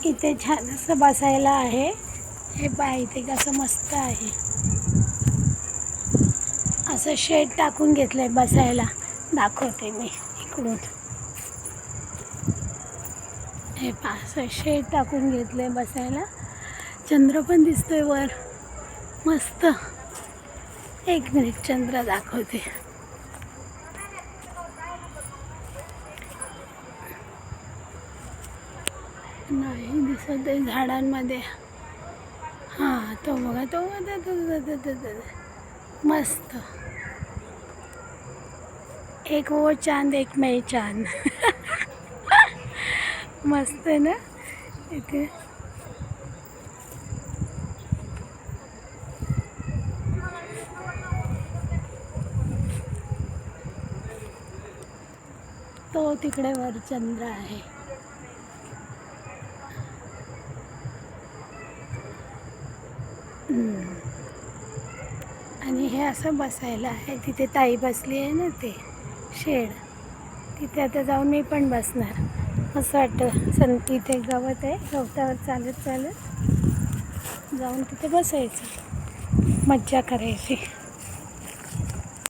इथे छान असं बसायला आहे. हे पहा इथे कसं मस्त आहे. असं शेड टाकून घेतलंय बसायला. दाखवते मी इकडून. हे पहा असं शेड टाकून घेतलंय बसायला. चंद्र पण दिसतोय वर मस्त. एक मिनिट चंद्र दाखवते. नाही दिसत आहे झाडांमध्ये. हां तो बघा तो मस्त. एक वो चांद एक मैं चांद. मस्त आहे ना इथे. तो तिकडे वर चंद्र आहे. आणि हे असं बसायला आहे. तिथे ताई बसली आहे ना ते शेड. तिथे आता जाऊन मी पण बसणार. असं वाटतं इथे गवत आहे. गवतावर चालत चालत जाऊन तिथे बसायचं. मज्जा करायची.